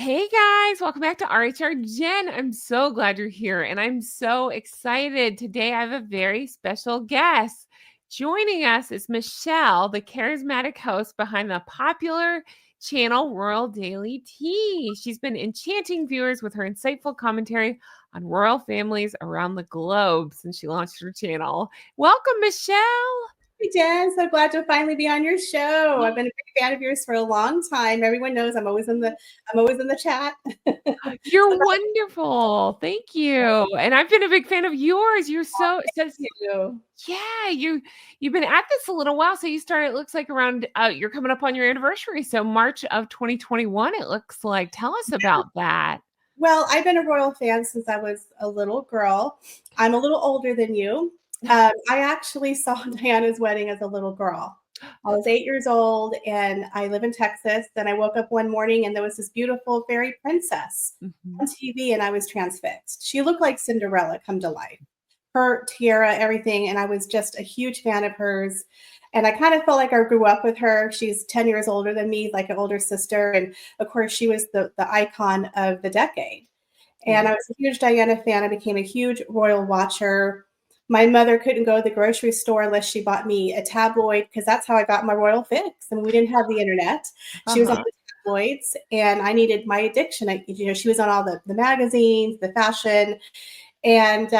Hey guys, welcome back to RHR Jen. I'm so glad you're here and I'm so excited. Today I have a very special guest. Joining us is Michelle, the charismatic host behind the popular channel Royal Daily Tea. She's been enchanting viewers with her insightful commentary on royal families around the globe since she launched her channel. Welcome, Michelle. Hey Jen, so glad to finally be on your show. I've been a big fan of yours for a long time. Everyone knows I'm always in the chat. You're wonderful. Thank you. And I've been a big fan of yours. You're so says You. yeah, you've been at this a little while. So you started, it looks like around you're coming up on your anniversary. So March of 2021, it looks like. Tell us about that. Well, I've been a royal fan since I was a little girl. I'm a little older than you. I actually saw Diana's wedding as a little girl. I was 8 years old and I live in Texas. Then I woke up one morning and there was this beautiful fairy princess Mhm. on TV and I was transfixed. She looked like Cinderella come to life. Her tiara, everything. And I was just a huge fan of hers. And I kind of felt like I grew up with her. She's 10 years older than me, like an older sister. And of course, she was the icon of the decade. And Yeah. I was a huge Diana fan. I became a huge royal watcher. My mother couldn't go to the grocery store unless she bought me a tabloid because that's how I got my royal fix. And we didn't have the internet. She was on Uh-huh. the tabloids, and I needed my addiction. She was on all the magazines, the fashion, and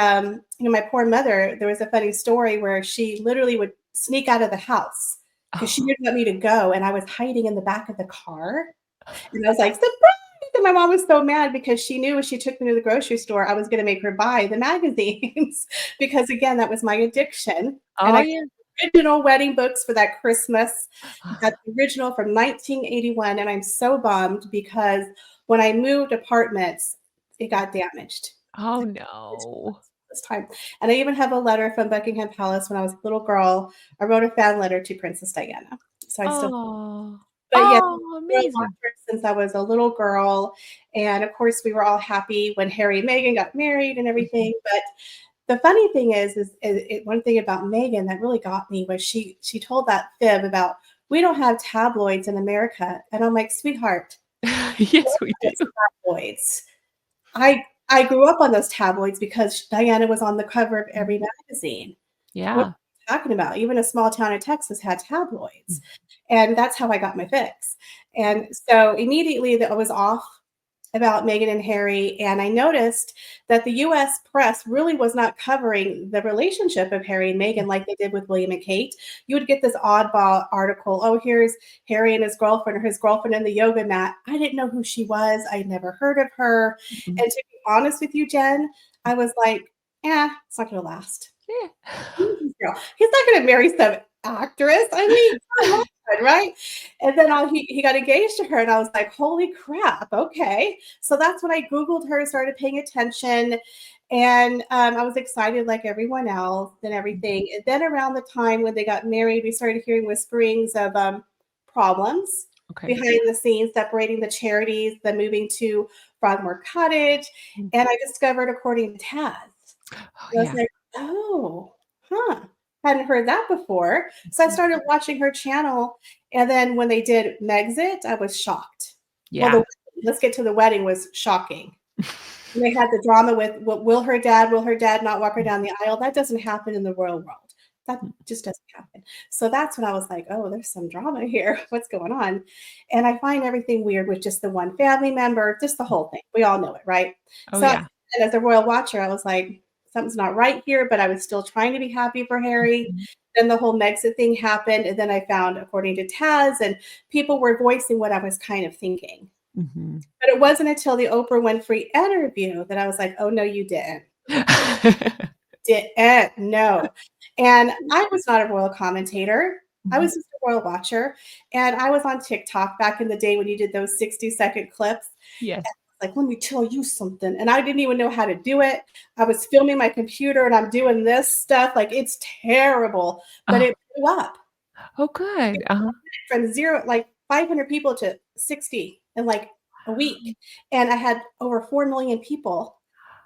my poor mother. There was a funny story where she literally would sneak out of the house because she Oh. didn't want me to go, and I was hiding in the back of the car. And I was like, surprise! And my mom was so mad because she knew when she took me to the grocery store, I was going to make her buy the magazines because, again, that was my addiction. And Oh I got yeah. original wedding books for that Christmas. I got the original from 1981. And I'm so bummed because when I moved apartments, it got damaged Oh no. this time. And I even have a letter from Buckingham Palace when I was a little girl. I wrote a fan letter to Princess Diana. So I still Oh. but yes, Oh, royal amazing. watcher since I was a little girl, and of course, we were all happy when Harry and Meghan got married and Mhm. everything. But the funny thing is one thing about Meghan that really got me was she told that fib about we don't have tabloids in America, and I'm like, sweetheart, Yes, we do. it's tabloids. I grew up on those tabloids because Diana was on the cover of every magazine. What Yeah. are you talking about? Even a small town in Texas had tabloids. Mm. And that's how I got my fix. And so immediately that I was off about Meghan and Harry, and I noticed that the US press really was not covering the relationship of Harry and Meghan like they did with William and Kate. You would get this oddball article, oh, here's Harry and his girlfriend or his girlfriend in the yoga mat. I didn't know who she was. I'd never heard of her. Mhm. And to be honest with you, Jen, I was like, it's not going to last. Yeah. Girl. He's not going to marry some actress. I mean, come on, right? And then he got engaged to her, and I was like, holy crap, okay. So that's when I Googled her, started paying attention, and I was excited like everyone else and everything. And then around the time when they got married, we started hearing whisperings of problems Okay. behind the scenes, separating the charities, the moving to Frogmore Cottage, Mm. and I discovered, according to Taz, Oh, I was yeah. like, "Oh, huh, hadn't heard that before." So I Mhm. started watching her channel, and then when they did Megxit, I was shocked. Well, Yeah. the let's get to the wedding was shocking. They had the drama with, will her dad not walk her down the aisle? That doesn't happen in the royal world. That just doesn't happen. So that's when I was like, "Oh, there's some drama here. What's going on?" And I find everything weird with just the one family member, just the whole thing. We all know it, right? Oh, So yeah. and as a royal watcher, I was like, something's not right here, but I was still trying to be happy for Harry. Mhm. Then the whole Megxit thing happened, and then I found, according to Taz, and people were voicing what I was kind of thinking. Mhm. But it wasn't until the Oprah Winfrey interview that I was like, "Oh, no, you didn't. Didn't. No." And I was not a royal commentator. I Mhm. was just a royal watcher, and I was on TikTok back in the day when you did those 60-second clips. Yes. Like, let me tell you something. And I didn't even know how to do it. I was filming my computer and I'm doing this stuff. Like, it's terrible, but Oh, it blew up oh, good. Uh-huh. from zero, like 500 people to 60 in like a week. And I had over 4 million people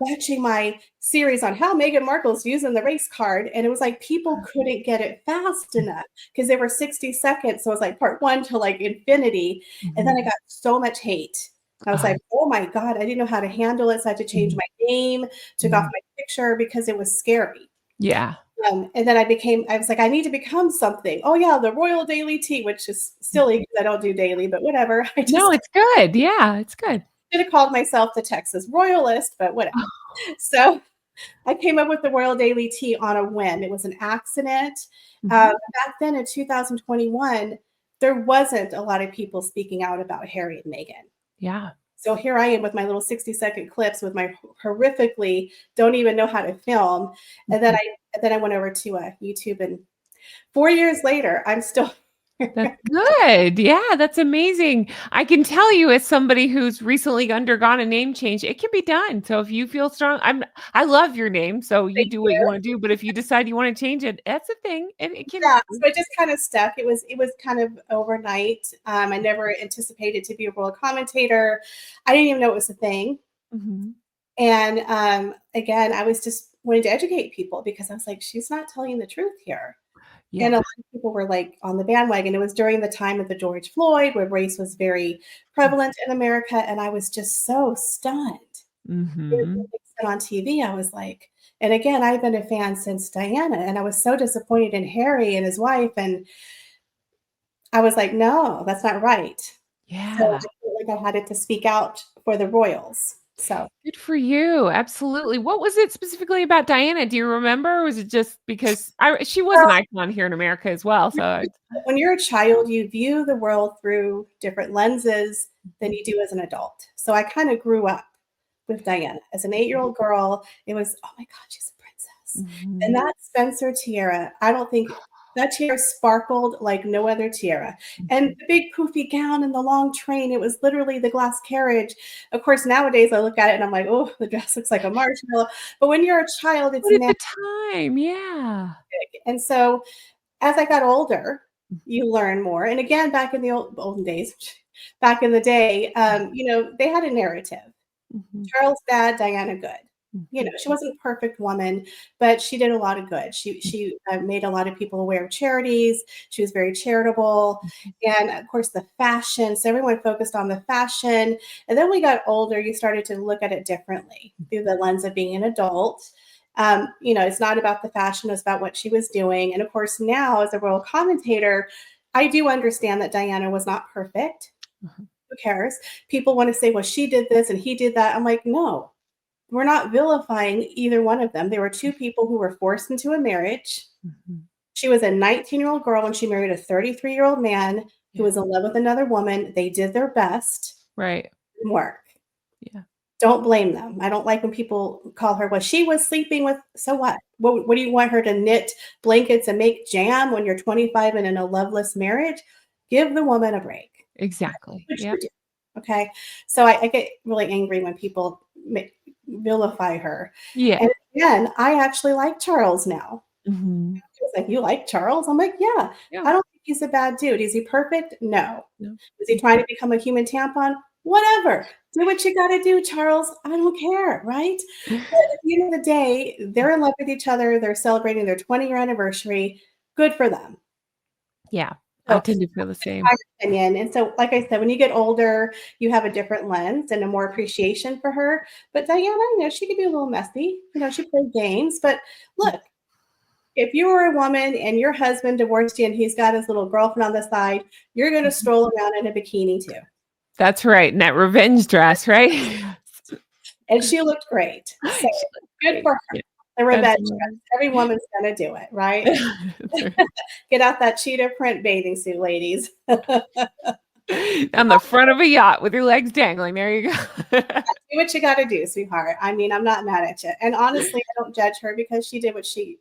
watching my series on how Meghan Markle's using the race card. And it was like people couldn't get it fast enough because they were 60 seconds. So it was like part one to like infinity. And then I Mhm. got so much hate. I was like, oh my God, I didn't know how to handle it. So I had to change Mhm. my name, took off Mhm. my picture because it was scary. Yeah. And then I was like, I need to become something. Oh yeah, the Royal Daily Tea, which is silly because I don't do daily, but whatever. I No, just it's good. Yeah, it's good. should have called myself the Texas Royalist, but whatever. So I came up with the Royal Daily Tea on a whim. It was an accident. Mhm. Back then in 2021, there wasn't a lot of people speaking out about Harry and Meghan. Yeah. So here I am with my little 60-second clips with my horrifically don't even know how to film. And then Mhm. I went over to YouTube, and 4 years later, I'm still That's good. Yeah, that's amazing. I can tell you as somebody who's recently undergone a name change, it can be done. So if you feel strong, I love your name, so you Thank do what you you. wanna do, but if you decide you wanna change it, that's a thing. It can Yeah, so it just kind of stuck. It was kind of overnight. I never anticipated to be a royal commentator. I didn't even know it was a thing. Mhm. And again, I was just wanting to educate people because I was like, she's not telling the truth here. And a Yeah. lot of people were like on the bandwagon. It was during the time of the George Floyd, where race was very prevalent in America, and I was just so stunned. When Mhm. they said on TV, I was like, and again, I've been a fan since Diana, and I was so disappointed in Harry and his wife, and I was like, no, that's not right. So Yeah. I felt like I had it to speak out for the royals. So Good for you. Absolutely. What was it specifically about Diana? Do you remember? Or was it just because she was an icon here in America as well, so it's when you're a child, you view the world through different lenses than you do as an adult. So I kind of grew up with Diana. As an 8-year-old girl, it was, oh my God, she's a princess. And Mhm. that Spencer tiara, I don't think that tiara sparkled like no other tiara. And Mhm. the big poofy gown and the long train, it was literally the glass carriage. Of course, nowadays I look at it and I'm like, oh, the dress looks like a marshmallow. But when you're a child, it's But at the magic. time, yeah. And so as I got older, Mhm. you learn more. And again, back in the olden days, back in the day, they had a narrative. Mhm. Charles bad, Diana good. Mhm. She wasn't a perfect woman, but she did a lot of good. She Mhm. she made a lot of people aware of charities. She was very charitable, Mhm. and of course the fashion. So everyone focused on the fashion. And then we got older. You started to look at it differently through the lens of being an adult. It's not about the fashion; it's about what she was doing. And of course, now as a royal commentator, I do understand that Diana was not perfect. Mhm. Who cares? People want to say, well, she did this and he did that. I'm like, no, we're not vilifying either one of them. There were two people who were forced into a marriage. Mhm. She was a 19-year-old girl when she married a 33-year-old man who Yeah. was in love with another woman. They did their best. Right. It didn't work. Yeah. Don't blame them. I don't like when people call her, well, she was sleeping with, so what? What do you want her to knit blankets and make jam when you're 25 and in a loveless marriage? Give the woman a break. Exactly. What you Yep. do. Okay. So I get really angry when people vilify her. Yeah. And again, I actually like Charles now. Mhm. She was like, you like Charles? I'm like, yeah. Yeah. I don't think he's a bad dude. Is he perfect? No. No. Is he trying to become a human tampon? Whatever. Do what you got to do, Charles. I don't care. Right. But at the end of the day, they're in love with each other. They're celebrating their 20-year anniversary. Good for them. Yeah. I So tend to feel the my same. opinion. And so, like I said, when you get older, you have a different lens and a more appreciation for her. But Diana, she could be a little messy. She played games. But look, if you were a woman and your husband divorced you and he's got his little girlfriend on the side, you're going to Mhm. stroll around in a bikini too. That's right, and that revenge dress, right? And she looked great. So She looked good great. for her. Yeah. The revenge dress. Absolutely. Every woman's going to do it, right? That's right. Get out that cheetah print bathing suit, ladies. On the front of a yacht with your legs dangling, there you go. Do what you got to do, sweetheart. I mean, I'm not mad at you. And honestly, I don't judge her because she did what she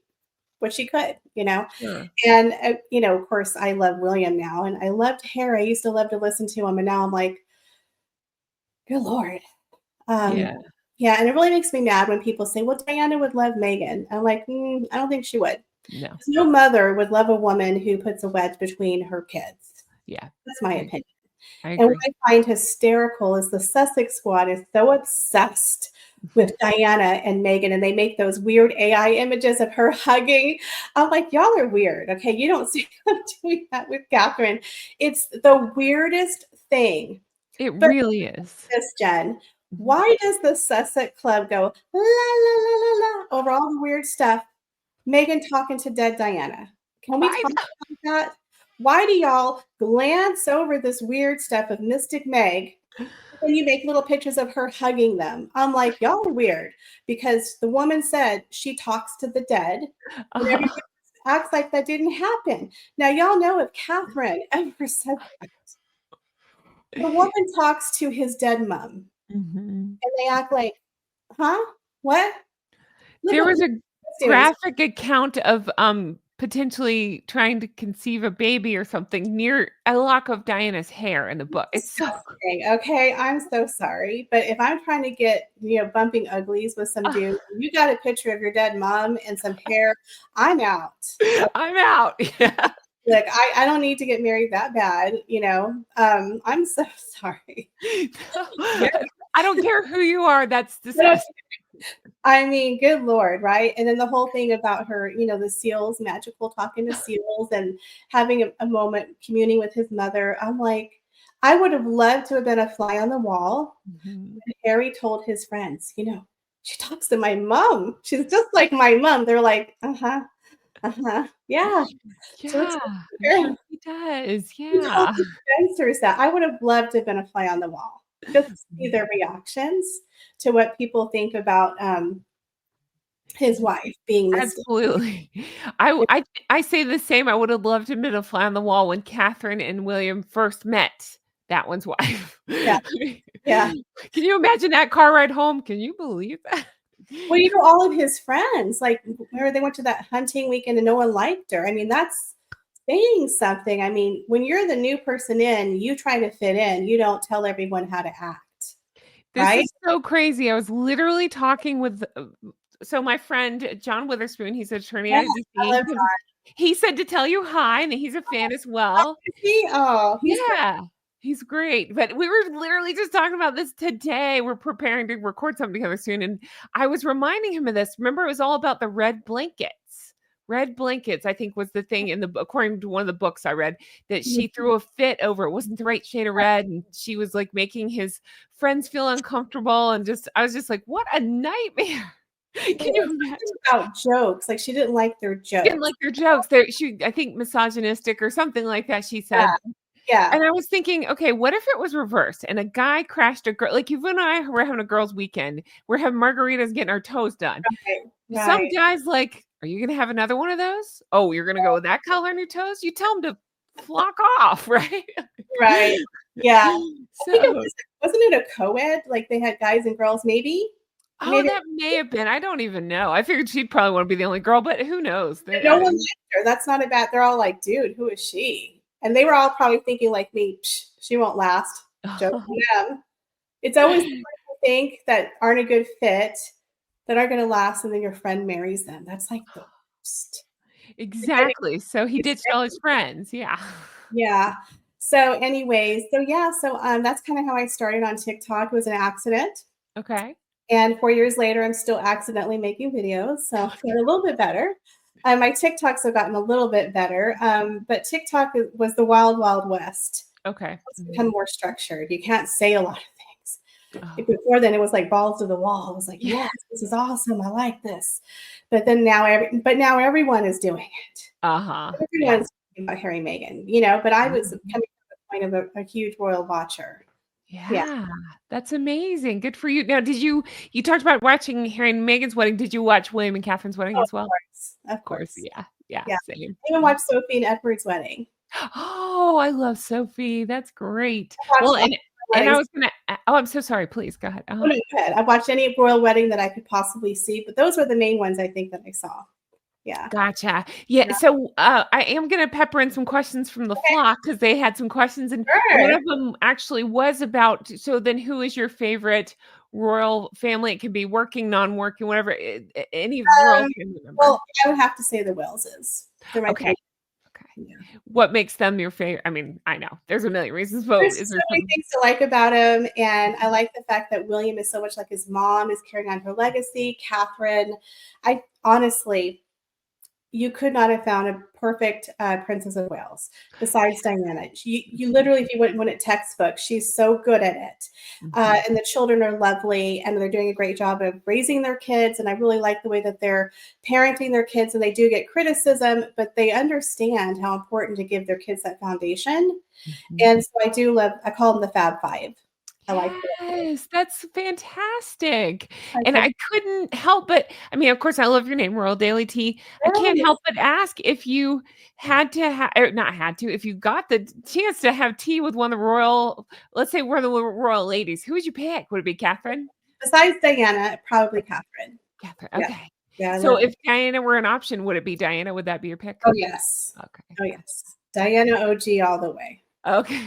could. Sure. And of course, I love William now, and I loved Harry. I used to love to listen to him, and now I'm like, good lord. Um, Yeah. yeah, and it really makes me mad when people say, "Well, Diana would love Megan." I'm like, I don't think she would. No. 'Cause no mother would love a woman who puts a wedge between her kids. Yeah. That's my I opinion. I And what agree. I find hysterical is the Sussex squad is so obsessed with Diana and Megan, and they make those weird AI images of her hugging. I'm like, y'all are weird. Okay. You don't see them doing that with Catherine. It's the weirdest thing. It But really is. this, Jen, Mhm. why does the Sussex Club go la la la la la over all the weird stuff? Meghan talking to dead Diana. Can we I talk about that? Why do y'all glance over this weird stuff of Mystic Meg and you make little pictures of her hugging them? I'm like, y'all are weird because the woman said she talks to the dead, and uh, everybody acts like that didn't happen. Now, y'all know if Catherine ever said that, the woman talks to his dead mom, Mhm. and they act like, huh? What? Look There at was a what's doing. graphic account of, potentially trying to conceive a baby or something near a lock of Diana's hair in the book. It's so Disgusting. Okay, I'm so sorry, but if I'm trying to get, bumping uglies with some dude, you got a picture of your dead mom and some hair, I'm out. I'm out. Yeah. Like, I don't need to get married that bad, you know? I'm so sorry. No, Yeah, I don't care who you are, that's I don't disgusting. I mean, good lord, right? And then the whole thing about her, the seals, magical talking to seals and having a moment communing with his mother. I'm like, I would have loved to have been a fly on the wall. Mhm. And Harry told his friends, she talks to my mom. She's just like my mom. They're like, uh-huh, yeah. So Yeah, I'm sure he does, he told yeah. his gangsters that. I would have loved to have been a fly on the wall, just to see their reactions to what people think about his wife being Mystic. Absolutely. I say the same, I would have loved to have been a fly on the wall when Catherine and William first met that one's wife. Yeah, yeah. Can you imagine that car ride home? Can you believe that? Well, all of his friends, like, where they went to that hunting weekend and no one liked her. I mean, that's saying something. I mean, when you're the new person in, you try to fit in. You don't tell everyone how to act, This right? is so crazy. I was literally talking with, so my friend John Witherspoon, he's an attorney Yeah, out of I DC. love John. He said to tell you hi, and that he's a fan as well. Is he? Oh, he's great. Yeah, he's great, but we were literally just talking about this today. We're preparing to record something together soon, and I was reminding him of this. Remember, it was all about the red blankets. Red blankets, I think, was the thing in the according to one of the books I read, that she threw a fit over. It wasn't the right shade of red, and she was, like, making his friends feel uncomfortable, and just I was just like, "What a nightmare." It Can was you imagine? something about jokes. Like, she didn't like their Didn't jokes. like their jokes. They she I think misogynistic or something like that, she Yeah, said. yeah. And I was thinking, okay, what if it was reversed and a guy crashed a girl, like, you and I were having a girls' weekend, we're having margaritas, getting our toes done. Right, Some right, guy's like, "Are you gonna have another one of those? Oh, you're gonna go with that color on your toes?" You tell him to flock off, right? right. Yeah. I think it So wasn't it a co-ed? Like, they had guys and girls, maybe? oh, Maybe that may have been, I don't even know. I figured she'd probably wanna be the only girl, but who knows? There no I one liked her. That's not a bad they're all like, "Dude, who is she?" And they were all probably thinking like me, "Psh, she won't last." Joke on them. It's always the people you think that aren't a good fit, that are gonna last, and then your friend marries them. That's like the worst. Exactly, so he ditched all his friends, yeah. Yeah. So anyways, yeah, that's kinda how I started on TikTok. It was an accident, Okay. and 4 years later, I'm still accidentally making videos, so they're a little bit better. My TikToks have gotten a little bit better, but TikTok was the wild, wild west. Okay. It's become Mhm. more structured. You can't say a lot of things. Oh, Before then, it was like balls to the wall. It was like, yeah. "Yes, this is awesome. I like this." But now everyone is doing it. Uh-huh, yeah. Everyone's talking about Harry and Meghan, but I was Mhm. coming from the point of a huge royal watcher. Yeah, Yeah, that's amazing, good for you. Now did you talked about watching Harry and Meghan's wedding, did you watch William and Catherine's wedding oh, as well? of Of course, course. yeah, yeah, Yeah. same. I even Mhm. watched Sophie and Edward's wedding. Oh, I love Sophie, that's great. I watched Well, lots of and I weddings. was gonna oh, I'm so sorry, please, go ahead, Oh, no, go ahead. I've watched any royal wedding that I could possibly see, but those were the main ones I think that I saw. Yeah. Gotcha. Yeah, Yeah. so, I am gonna pepper in some questions from the Okay, flock because they had some questions, and one sure. of them actually was about, so then who is your favorite royal family? It can be working, non-working, whatever, any royal Um, family member. well, I would have to say the Wellses. They're my Okay, favorite. okay. Yeah. What makes them your favorite? I mean, I know there's a million reasons, but There's is so there many something? things to like about him, and I like the fact that William is so much like his mom, is carrying on her legacy. Catherine, I honestly, you could not have found a perfect Princess of Wales besides Diana. You literally, if you went at textbook, she's so good at it. Mhm. And the children are lovely and they're doing a great job of raising their kids. And I really like the way that they're parenting their kids. And they do get criticism, but they understand how important to give their kids that foundation. Mhm. And so I call them the Fab Five. I like it. Yes, that's fantastic, I and said, I couldn't help but I mean, of course, I love your name, Royal Daily Tea. I oh, can't yes. help but ask if you had to or not had to, if you got the chance to have tea with one of the royal let's say one of the royal ladies, who would you pick? Would it be Catherine? Besides Diana, probably Catherine. Catherine, Yeah. okay. Yeah, I So love. if Diana were an option, would it be Diana? Would that be your pick? Oh, yes. Okay, Oh, gotcha. yes. Diana OG all the way. Okay.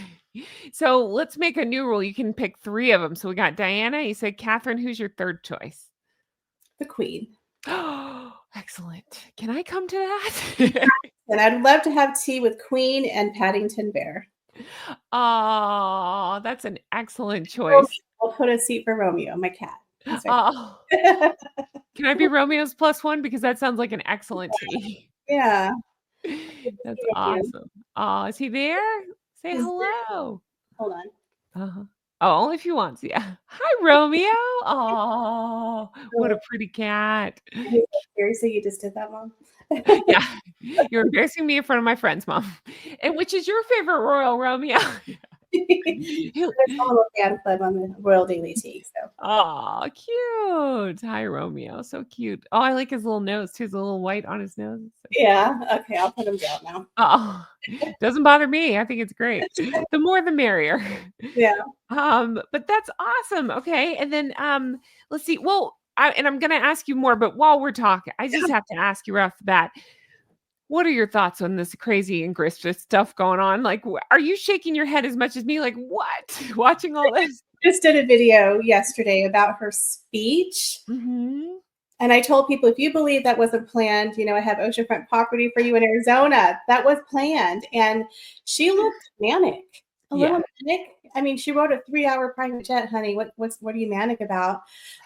So let's make a new rule. You can pick 3 of them. So we got Diana, you said Catherine, who's your 3rd choice? The queen. Oh, excellent. Can I come to that? And I'd love to have tea with Queen and Paddington Bear. Oh, that's an excellent Romeo. choice. I'll put a seat for Romeo, my cat. He's right Oh, there. can I be Romeo's +1? Because that sounds like an excellent tea. Yeah. That's Romeo. awesome. Oh, is he there? Say He's there. hello. Hold on. Uh-huh. Oh, only if you want to, yeah. Hi, Romeo. Oh, what Oh, a pretty cat. he's like, seriously, you just did that, Mom? Yeah. You're embarrassing me in front of my friends, mom. And which is your favorite Royal Romeo? He'll There's a little fan club on the Royal Daily Tea. So Aw, cute. Hi, Romeo. So cute. Oh, I like his little nose too. His little white on his nose. So cute. yeah, okay, I'll put him down now. Oh, doesn't bother me. I think it's great. The more the merrier. Yeah. But that's awesome. Okay. And then let's see. Well, I'm gonna ask you more, but while we're talking, I just have to ask you right off the bat. What are your thoughts on this crazy and Ingrid stuff going on? Like, are you shaking your head as much as me? Like, what? Watching all this? Just did a video yesterday about her speech. Mhm. And I told people, if you believe that wasn't planned, I have oceanfront property for you in Arizona. That was planned. And she looked manic, a Yeah. little manic. I mean, she rode a 3-hour private jet, honey. What are you manic about?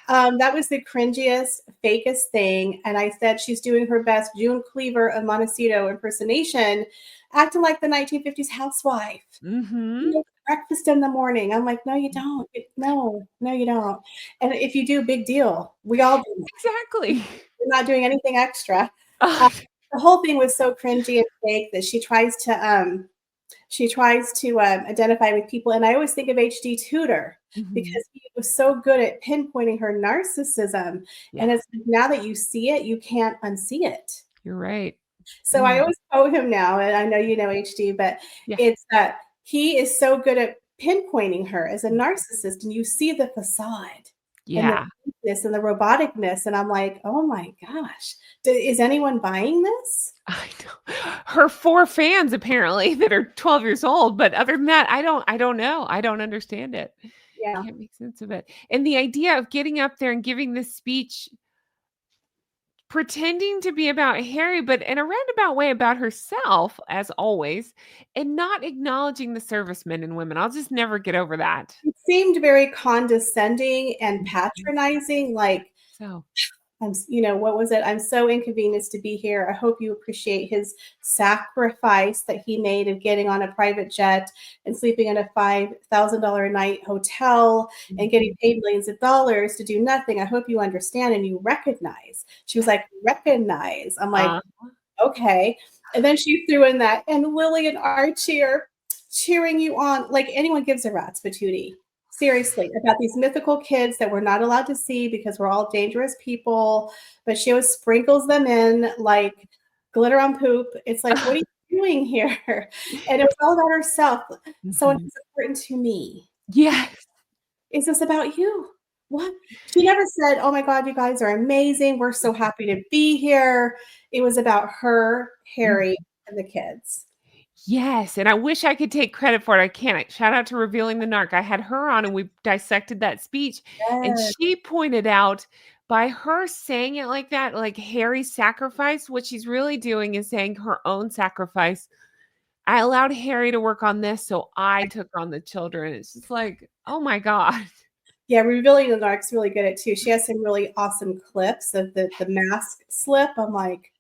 That was the cringiest, fakest thing. And I said she's doing her best June Cleaver of Montecito impersonation, acting like the 1950s housewife. You Mhm. make breakfast in the morning. I'm like, no, you don't. No, you don't. And if you do, big deal. We all do. Exactly. You're not doing anything extra. Uh, Uh, the whole thing was so cringy and fake that she tries to identify with people. And I always think of HD Tudor mhm. because he was so good at pinpointing her narcissism. Yeah, And it's now that you see it, you can't unsee it. you're right. So I Mm, always quote him now, and I know you know HD, but yeah. it's that he is so good at pinpointing her as a narcissist, and you see the facade and the Yeah. weakness and the roboticness, and I'm like, oh my gosh, is anyone buying this? I know. Her 4 fans apparently that are 12 years old, but other than that, I don't know. I don't understand it. Yeah, Can't make sense of it. And the idea of getting up there and giving this speech pretending to be about Harry, but in a roundabout way about herself, as always, and not acknowledging the servicemen and women. I'll just never get over that. it seemed very condescending and Mhm. patronizing, like So, what was it? I'm so inconvenienced to be here. I hope you appreciate his sacrifice that he made of getting on a private jet and sleeping in a $5,000 a night hotel and getting mhm. paid millions of dollars to do nothing. I hope you understand and you recognize. She was like, recognize. I'm like, Uh, okay. And then she threw in that, and Lily and Archie are cheering you on. Like anyone gives a rat's patootie. Seriously, about these mythical kids that we're not allowed to see because we're all dangerous people. But she always sprinkles them in like glitter on poop. It's like, what are you doing here? And it was all about herself. Someone Mhm. who's important to me. Yes. Is this about you? What? She never said, "Oh my god, you guys are amazing. We're so happy to be here." It was about her, Harry, Mhm. and the kids. Yes, and I wish I could take credit for it. I can't. Shout out to Revealing the Narc. I had her on and we dissected that speech, and Yes. she pointed out by her saying it like that, like Harry's sacrifice, what she's really doing is saying her own sacrifice. I allowed Harry to work on this, so I took on the children. It's just like, oh my God. Yeah, Revealing the Narc's really good at too. She has some really awesome clips of the mask slip. I'm like,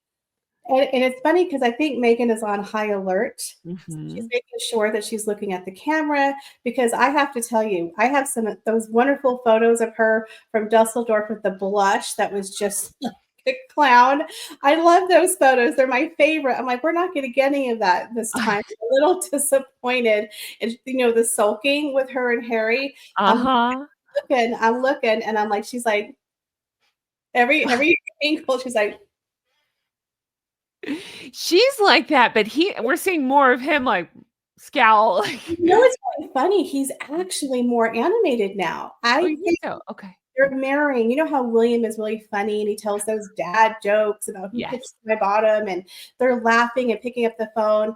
And it's funny because I think Megan is on high alert. She's Mhm. making sure that she's looking at the camera because I have to tell you, I have some of those wonderful photos of her from Dusseldorf with the blush that was just like a clown. I love those photos. They're my favorite. I'm like, we're not going to get any of that this time. I'm a little disappointed. And the sulking with her and Harry. I'm Uh-huh. I'm looking, and I'm like, she's like, every twinkle, she's like, She's like that, but we're seeing more of him, like, scowl, like It's really funny. He's actually more animated now. Oh, I you think think so? Okay. they're mirroring. You know how William is really funny and he tells those dad jokes about who Yes. pitched my bottom, and they're laughing and picking up the phone.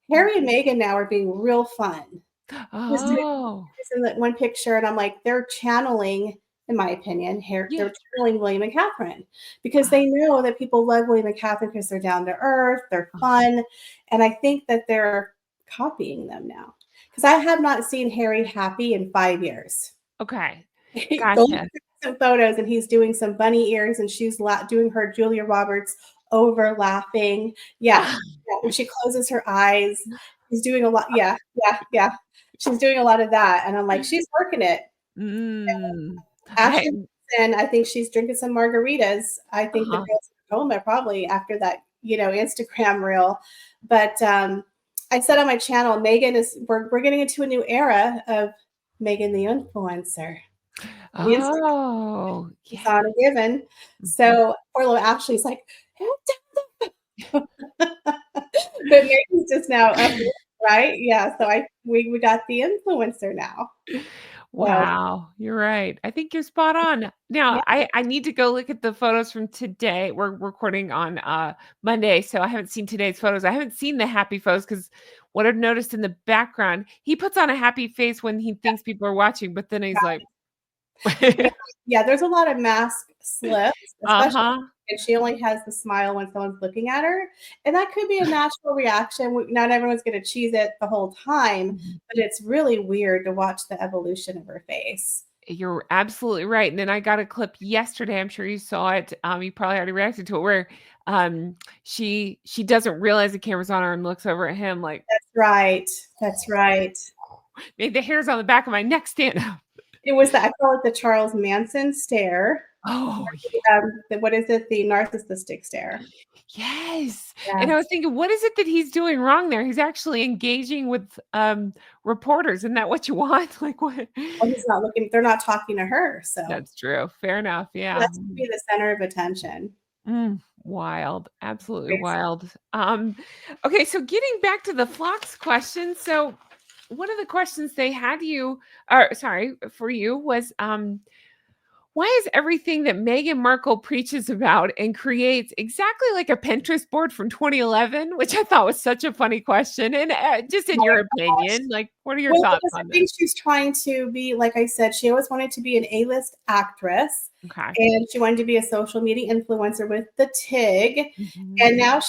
Harry and Meghan now are being real fun. Just Oh. in that one picture, and I'm like, they're channeling, in my opinion, Yeah. they're channeling William and Catherine because they know that people love William and Catherine because they're down to earth, they're fun, and I think that they're copying them now. Because I have not seen Harry happy in 5 years. Okay. Go look Gotcha. at some photos, and he's doing some bunny ears, and she's doing her Julia Roberts over laughing. Yeah, yeah. When she closes her eyes, he's doing a lot. Yeah, yeah, yeah. She's doing a lot of that, and I'm like, she's working it. Mm. I Ashley, and I think she's drinking some margaritas. I think the Uh-huh. girls at home are probably after that, Instagram reel. But I said on my channel, Megan we're getting into a new era of Megan the influencer. The Instagram Oh, is yeah. on a given. Mhm. So poor little Ashley's like, but Megan's just now up, right? Yeah. So we got the influencer now. So Wow, you're right. I think you're spot on. yeah, Now, I need to go look at the photos from today. We're recording on Monday, so I haven't seen today's photos. I haven't seen the happy photos because what I've noticed in the background, he puts on a happy face when he thinks people are watching, but then he's like, yeah, yeah. There's a lot of mask slips, especially. uh-huh. And she only has the smile when someone's looking at her. And that could be a natural reaction. Not everyone's going to cheese it the whole time, Mhm. but it's really weird to watch the evolution of her face. You're absolutely right. And then I got a clip yesterday. I'm sure you saw it. You probably already reacted to it where she doesn't realize the camera's on her and looks over at him like That's right. That's right. made the hairs on the back of my neck stand up. It was I call it the Charles Manson stare. Oh, What is it? The narcissistic stare. yes. And Yeah. I was thinking, what is it that he's doing wrong there? He's actually engaging with reporters. Isn't that what you want? Like what? Well, he's not looking, they're not talking to her. So That's true. Fair enough. he Yeah. lets her be the center of attention. Wild. Absolutely Crazy. wild. Okay, so getting back to the flocks question. So one of the questions they had you or sorry, for you was why is everything that Meghan Markle preaches about and creates exactly like a Pinterest board from 2011? Which I thought was such a funny question. And just in My your gosh. opinion, like, what are your Well, thoughts because I on this? think she's trying to be, like I said, she always wanted to be an A-list actress, Okay. and she wanted to be a social media influencer with the TIG. Mhm. And now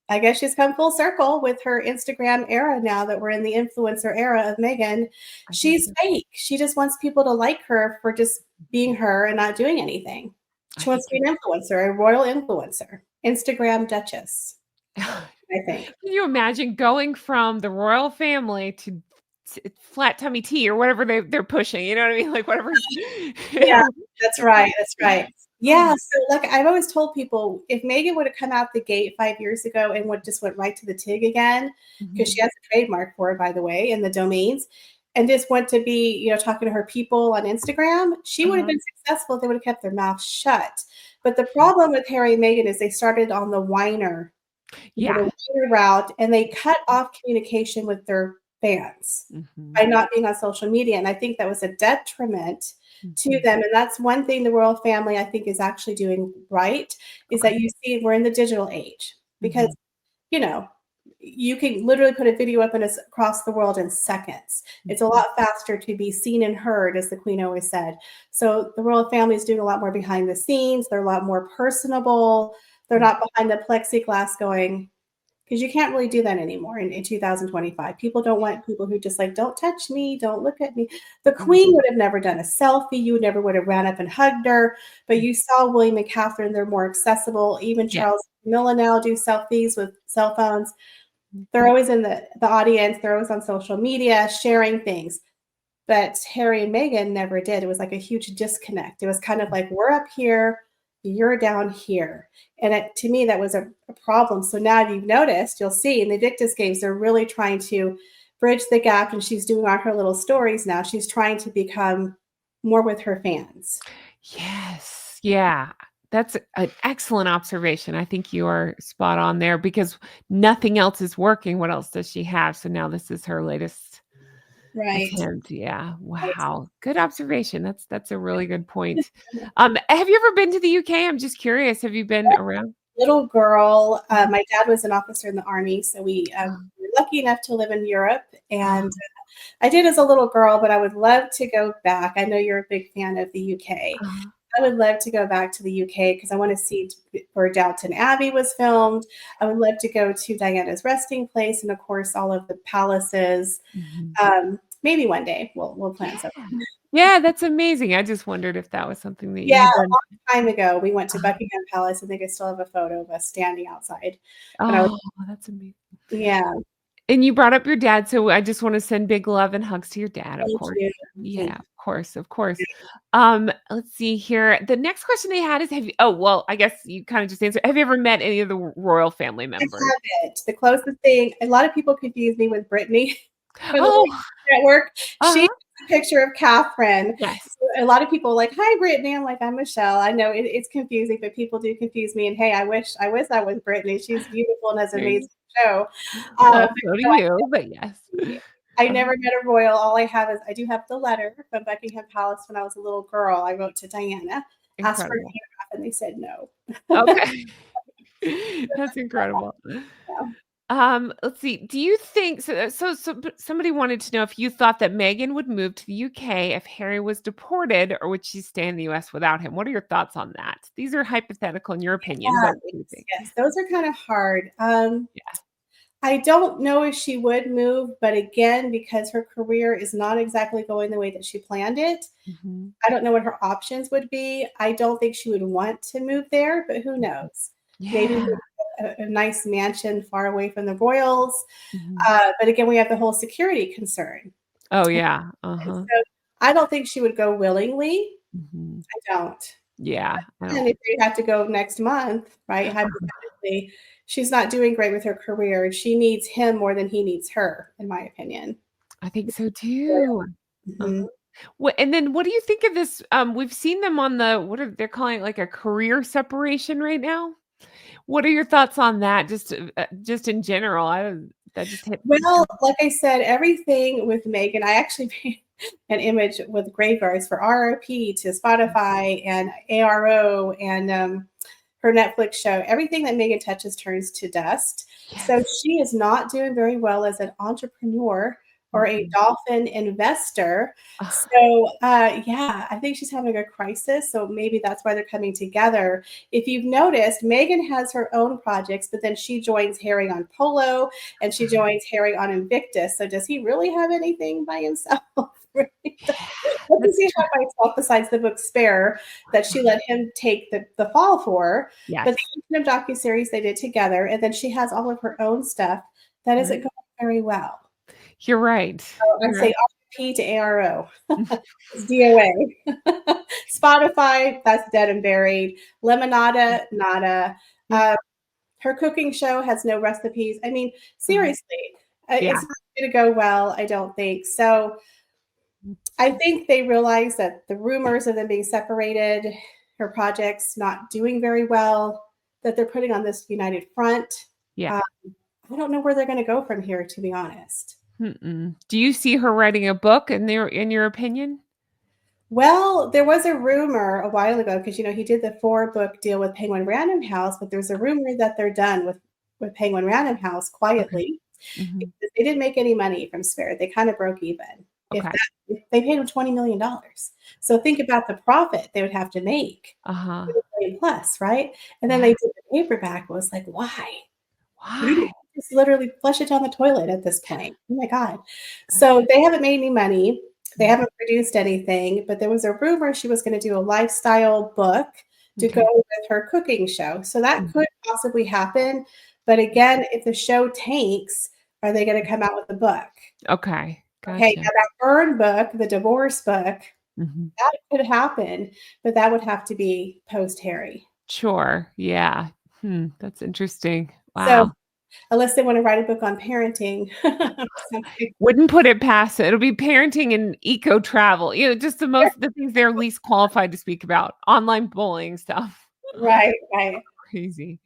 I guess she's come full circle with her Instagram era now that we're in the influencer era of Megan. I guess She's fake. She just wants people to like her for just being her and not doing anything. I She wants think to be an influencer, a royal influencer, Instagram Duchess, I think. Can you imagine going from the royal family to flat tummy tea or whatever they're pushing, you know what I mean? Like whatever's Yeah, that's right, that's right. Oh Yeah, my so, like, I've always told people, if Megan woulda come out the gate 5 years ago and would just went right to the TIG again, because she mhm, has a trademark for it, by the way, and the domains, and just went to be, talking to her people on Instagram, she would have uh-huh. been successful if they would have kept their mouth shut. But the problem with Harry and Meghan is they started on the whiner, Yeah. the whiner route, and they cut off communication with their fans Mhm, by not being on social media, and I think that was a detriment to mhm, them, and that's one thing the royal family, I think, is actually doing right, is okay. that you see we're in the digital age because, Mhm, you know, you can literally put a video up and it's across the world in seconds. It's a mhm, lot faster to be seen and heard, as the queen always said. So the royal family is doing a lot more behind the scenes. They're a lot more personable. They're mm, not behind the plexiglass going, because you can't really do that anymore in 2025. People don't want people who just like, don't touch me, don't look at me. The mm, queen would have never done a selfie. You never would have ran up and hugged her. But mm. you saw William and Catherine, they're more accessible. Even Yes. Charles millennial do selfies with cell phones. They're Mhm. always in the audience. They're always on social media sharing things. But Harry and Meghan never did. It was like a huge disconnect. It was kind of like, we're up here, you're down here. And to me, that was a problem. So now, if you've noticed, you'll see in the Victus games, they're really trying to bridge the gap. And she's doing all her little stories now. She's trying to become more with her fans. Yes. Yeah. That's an excellent observation. I think you are spot on there because nothing else is working. What else does she have? So now this is her latest Right. attempt. Yeah. Right. Wow. Good observation. That's a really good point. Have you ever been to the UK? I'm just curious. Have you been around? Little girl, Mhm. my dad was an officer in the army. So we Oh, were lucky enough to live in Europe. And oh, I did as a little girl, but I would love to go back. I know you're a big fan of the UK. uh-huh. I would love to go back to the UK because I want to see where Downton Abbey was filmed. I would love to go to Diana's resting place, and of course, all of the palaces. Mhm. Maybe one day we'll plan something. Yeah. Yeah, that's amazing. I just wondered if that was something that Yeah, you had a done. long time ago, we went to Uh-huh. Buckingham Palace. I think I still have a photo of us standing outside when I was. Oh, that's amazing. Yeah, And you brought up your dad, so I just wanna send big love and hugs to your dad, of thank course. you. Yeah, Thank of course, of course. you. Let's see here. The next question they had is, have you oh, well, I guess you kinda just answered. Have you ever met any of the royal family I members? haven't. The closest thing, a lot of people confuse me with Brittany from the Oh, network. She has uh-huh. a picture of Catherine. Yes. A lot of people are like, "Hi, Brittany." I'm like, "I'm Michelle." I know it's confusing, but people do confuse me. And hey, I wish I was Brittany. She's beautiful and has an There you amazing show. well, But so do no, you, but yes. I Uh, never met a royal. All I have is I do have the letter from Buckingham Palace when I was a little girl. I wrote to Diana, asked for an incredible. autograph, and they said no. Okay. That's incredible. Yeah. Let's see. Do you think somebody wanted to know if you thought that Meghan would move to the UK if Harry was deported, or would she stay in the US without him? What are your thoughts on that? These are hypothetical in your opinion, Yeah, but what do you think? yes, those are kind of hard. Yeah. I don't know if she would move, but again, because her career is not exactly going the way that she planned it, Mhm. I don't know what her options would be. I don't think she would want to move there, but who knows? Maybe Yeah. a nice mansion far away from the royals. Mhm. But again, we have the whole security concern. Oh, yeah. And Uh-huh. so I don't think she would go willingly. Mhm. I don't. Yeah. I don't And if think they have to go next month, right? Hypothetically, she's not doing great with her career. She needs him more than he needs her, in my opinion. I think so too. Uh-huh. Mhm. And then what do you think of this? We've seen them on the what are they're calling it like a career separation right now? What are your thoughts on that? Just in general, that just hit. Well, like I said, everything with Megan, I actually made an image with graveyards for RRP to Spotify and ARO and her Netflix show. Everything that Megan touches turns to dust. So Yes. she is not doing very well as an entrepreneur or a Mhm. dolphin investor. Ah, So, yeah, I think she's having a crisis. So maybe that's why they're coming together. If you've noticed, Megan has her own projects, but then she joins Harry on Polo and she joins Harry on Invictus. So does he really have anything by himself? Really? yeah, What does that's he true. have by himself besides the book Spare that she let him take the fall for? But Yes, the Infinite docuseries they did together, and then she has all of her own stuff that isn't right. going very well. You're right. I'd You're say right. RP to ARO. It's DOA. Spotify, that's dead and buried. Lemonada, nada. Yeah. Uh, her cooking show has no recipes. I mean, Uh-huh. seriously, Yeah. it's not going to go well, I don't think. So I think they realize that the rumors of them being separated, her projects not doing very well, that they're putting on this united front. Yeah. Uh, I don't know where they're going to go from here, to be honest. Mm-mm. Do you see her writing a book in your opinion? Well, there was a rumor a while ago because he did the 4-book deal with Penguin Random House, but there's a rumor that they're done with Penguin Random House Okay. quietly Mhm. because they didn't make any money from Spirit. They kind of broke even. If Okay. that, if they paid him $20 million. So think about the profit they would have to make. Uh-huh. $1 million plus, right? And then Yeah. they did the paperback. It was like, why? Why did Why? you just literally flush it down the toilet at this point? Oh my God. So they haven't made any money. They Mhm. haven't produced anything, but there was a rumor she was going to do a lifestyle book to go Okay. with her cooking show. So that Mhm. could possibly happen. But again, if the show tanks, are they going to come out with a book? Okay. Okay, Gotcha. now that burn book, the divorce book, Mhm. that could happen, but that would have to be post Harry. Sure. Yeah. That's interesting. So Wow. unless they want to write a book on parenting or something. Wouldn't put it past it. It'll be parenting and eco travel, just the things they're least qualified to speak about. Online bullying stuff. Right, right. Crazy.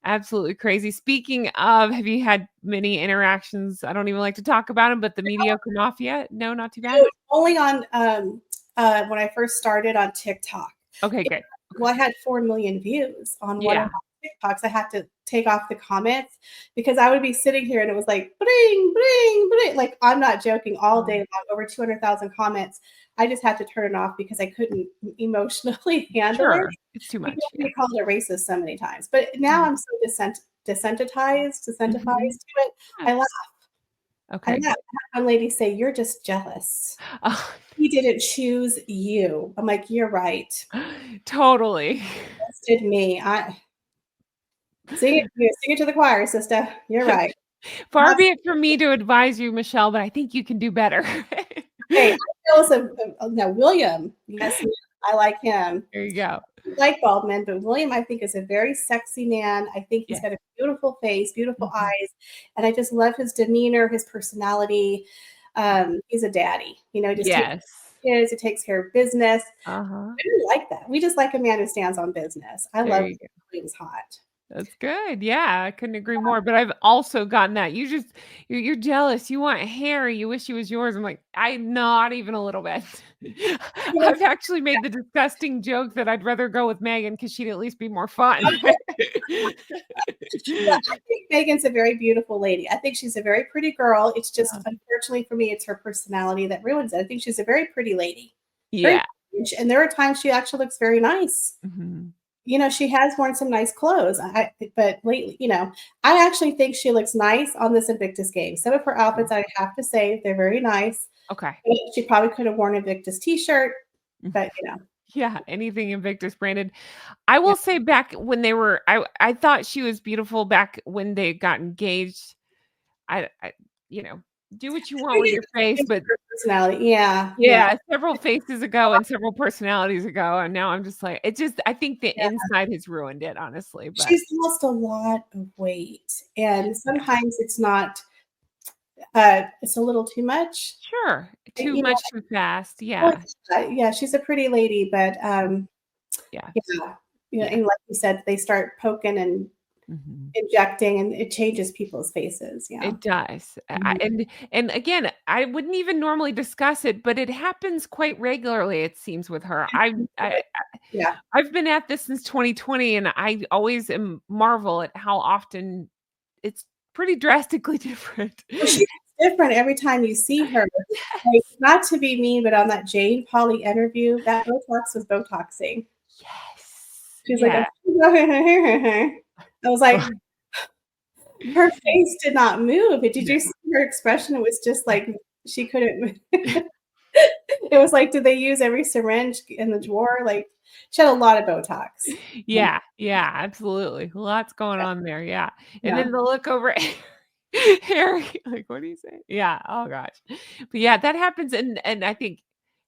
Absolutely crazy. Speaking of, have you had many interactions? I don't even like to talk about them, but the mediocre mafia? No, not too bad? Dude, only on when I first started on TikTok. Okay, good. Okay. Well, I had 4 million views on one of Yeah, my TikToks. I had to take off the comments because I would be sitting here and it was like bling, bling, bling. Like I'm not joking, all day um, long, over 200,000 comments. I just had to turn it off because I couldn't emotionally handle it. sure. It's too People much, yeah. be called a racist so many times. But now Mm, I'm so desensitized mhm. to it. Yeah. I laugh. I Okay, laugh. good. I had one lady say, "You're just jealous. Oh, He didn't choose you." I'm like, "You're right. totally. Trusted me. I sing it to the choir, sister. You're right." Far Have be it from me to advise you, Michelle, but I think you can do better. Hey, I'm jealous of no, William. Yes, ma'am. I like him. There you go. I like bald men, but William, I think, is a very sexy man. I think he's Yes. got a beautiful face, beautiful Mhm. eyes, and I just love his demeanor, his personality. He's a daddy, he just takes Yes. kids, he takes care of business. Uh-huh. I really like that. We just like a man who stands on business. I There love you go. William's hot. That's good. Yeah, I couldn't agree more, but I've also gotten that. You're jealous. You want Harry. You wish he was yours. I'm like, I'm not even a little bit. I've actually made the disgusting joke that I'd rather go with Megan because 'cause she'd at least be more fun. Yeah, I think Megan's a very beautiful lady. I think she's a very pretty girl. It's just, unfortunately for me, it's her personality that ruins it. I think she's a very pretty lady. Very Yeah. pretty, and there are times she actually looks very nice. Mhm. She has worn some nice clothes. But lately, I actually think she looks nice on this Invictus game. Some of her outfits, I have to say, they're very nice. Okay. She probably could have worn a Invictus t-shirt, but Yeah, anything Invictus branded. I yeah. will say back when they were I thought she was beautiful back when they got engaged. I do what you want with your face, but Her personality. Yeah, yeah, yeah, several faces ago and several personalities ago, and now I'm just like I think the yeah. inside has ruined it, honestly, but She's lost a lot of weight, and yeah. sometimes it's not, it's a little too much. Sure. Too You know, much too fast. well, Yeah. yeah, she's a pretty lady, but, Yeah. yeah, Yeah. and like you said, they start poking and Mhm. injecting, and it changes people's faces, yeah. It does. Mhm. And again, I wouldn't even normally discuss it, but it happens quite regularly, it seems, with her. Yeah. I've been at this since 2020, and I always marvel at how often it's pretty drastically different. Well, she's different every time you see her. Like, Yes. not to be mean, but on that Jane Pauley interview, that Botox was Botoxing. Yes. She's like, Yeah. I was like, her face did not move. Did No. you see her expression? It was just like she couldn't move. It was like, did they use every syringe in the drawer? Like, she had a lot of Botox. Um, Yeah, yeah, absolutely. Lots going on there, yeah. And yeah. then the look over at Harry, like, "What do you say?" Yeah, oh gosh. But yeah, that happens, and I think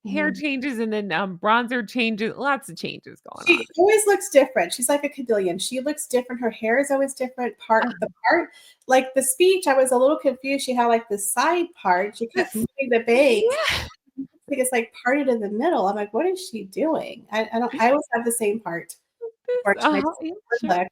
hair Mhm. changes and then, bronzer changes, lots of changes going on. She always looks different. She's like a chameleon. She looks different. Her hair is always different. Like the speech, I was a little confused. She had like the side part. She kept This moving the bangs. yeah, I think it's like parted in the middle. I'm like, what is she doing? I don't. I always have the same part. this Unfortunately, yeah, sure. look.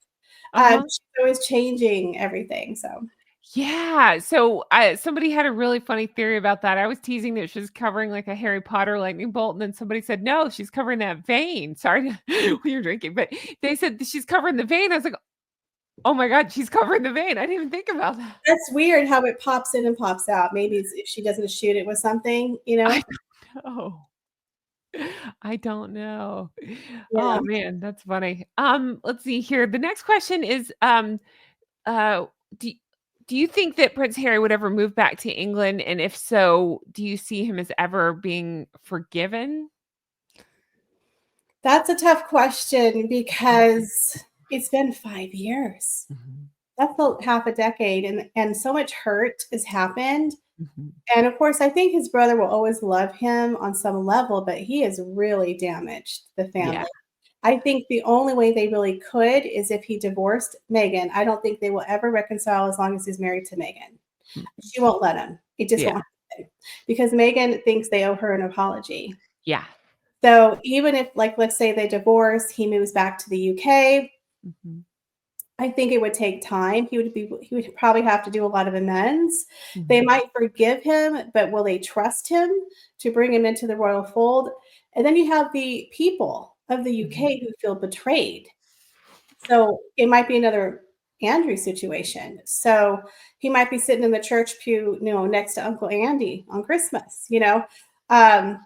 Uh-huh. She's always changing everything. So Yeah, so, somebody had a really funny theory about that. I was teasing that she's covering, like, a Harry Potter lightning bolt, and then somebody said, "No, she's covering that vein." Sorry to when you're drinking, but they said that she's covering the vein. I was like, "Oh my god, she's covering the vein." I didn't even think about that. that's weird how it pops in and pops out. Maybe it's if she doesn't shoot it with something, you I know? don't know. I don't know. Yeah. Oh, man, that's funny. Let's see here. The next question is, uh, do do you think that Prince Harry would ever move back to England? And if so, do you see him as ever being forgiven? That's a tough question because it's been 5 years. Mhm. That's a half a decade, and so much hurt has happened, Mhm. and of course, I think his brother will always love him on some level, but he has really damaged the Yeah. family. I think the only way they really could is if he divorced Meghan. I don't think they will ever reconcile as long as he's married to Meghan. Mm. She won't let him. It just Yeah. won't happen because Meghan thinks they owe her an apology. Yeah. So even if, like, let's say they divorce, he moves back to the UK, Mhm. I think it would take time. He would probably have to do a lot of amends. They Mhm. might forgive him, but will they trust him to bring him into the royal fold? And then you have the people of the Mhm. UK who feel betrayed. So it might be another Andrew situation. So he might be sitting in the church pew, next to Uncle Andy on Christmas. Um,